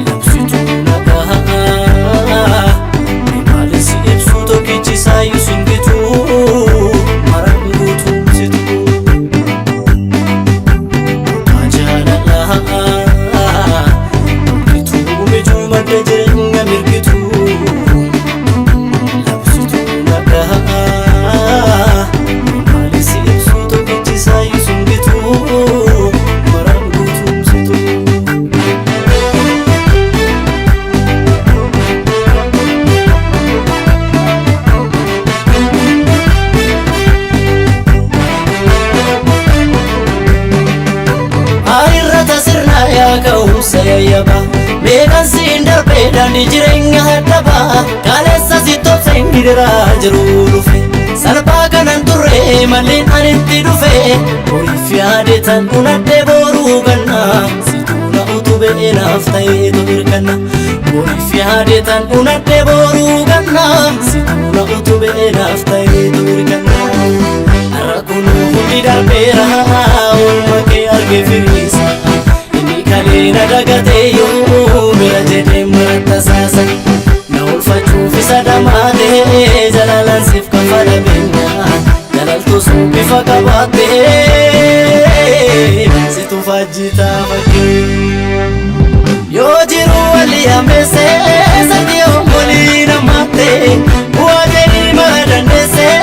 labsituu nagaa imaalisi ibsu tokkichi saayyuu singitu maraan guutumsitu ajaalalaa mirgituu mijuu madda jireenya mirgituu labsituu nagaa imaalisi ibsu tokkichi saayyuu singitu maraan guutumsitu. Airrata sirna yaa ka'umsa yayyaba meeqan siin darbeedhaan jireenya haddaba kaleessa si tobseen gidiraa jiru dhufe salphaa kanan turre malleen anitti dhufe horiif yaadetan unadhee booruu ganna situna utubee naaf ta'eetu hirkanna horiif yaadetan unadhee booruu ganna situna utubee naaf ta'eetu hirkanna har'a kunuu hundi darbeera oolma kee argee firiisa inni kaleena dagatee yoo bira jedhee marattasaasa na ulfachuuf isa dhamaatee jalalaan siif kaffala beenya jalaltuu sun bifa qabaattee situ faajjitaa fakkii yoo jiru walii hammeessee sati ombolii namaattee bu'aa jedhii mara dandeessee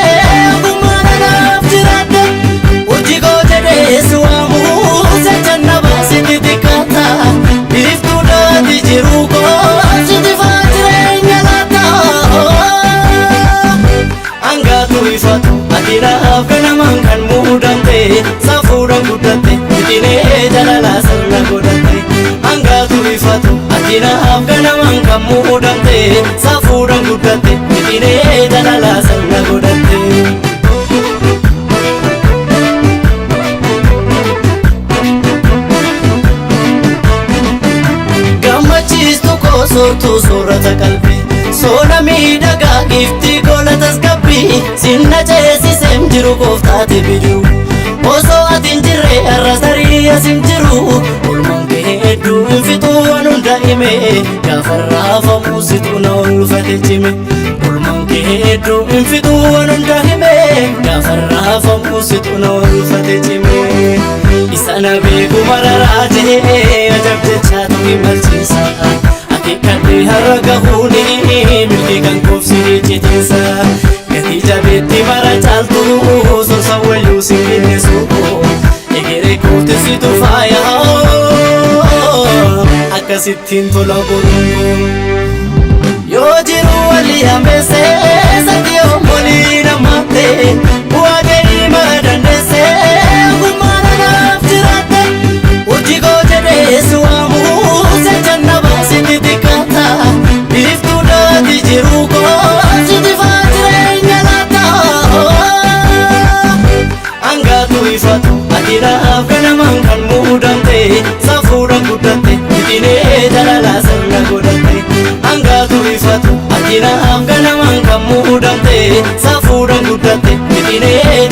ogummaa nanaaf jiraadde hojii koo jedhee si waamu sechan na baasiti xiqqaata biiftuu dhaati jiruu koo siti faa jireenya laata hangaatu ifatu ati naaf ganamaan kan muudamte safuudhaan guddatte fidinee jalalaa sirna godhatte hangaatu ifatu ati naaf ganamaan kan muudamte safuudhaan guddatte fidinee jalalaa sirna godhatte. Gammachiistu koo soortuu soorata qalbii soona miidhagaa giftii gola tasgabbii sinna ceesiseen jiru gooftaate biduu osoo ati hin jirre har'a sarii as hin jiru olmaan kee hedduu hin fixuu waan hunda hime gaafa raafamu situ na ulfate cime olmaan kee hedduu hin fixuu waan hunda hime gaafa raafamu situ na ulfate cime isa na beeku mararaatee ajab jechaatu hin malchiisa akeekkadhee har'a gahuuni milkii kan koofsi ijjitiinsa gatii jabeetti mara caaltu sosa wayyuu si qinneessu egeree kootisitu faaya akkasittiin tola godhu yoo jiru walii hammeessee sati ombolii namaattee bu'aa jedhii mara dandeessee ogummaa nanaaf jiraadde hojii koo jedhee si waamu sechan na baasiti xiqqaata biiftuu dhaati jiruu koo siti faa jireenya laata hangaatu ifatu ati naaf ganamaan kan muudamte safuudhaan guddatte fidinee jalalaa sirna godhatte hangaatu ifatu ati naaf ganamaan kan muudamte safuudhaan guddatte fidinee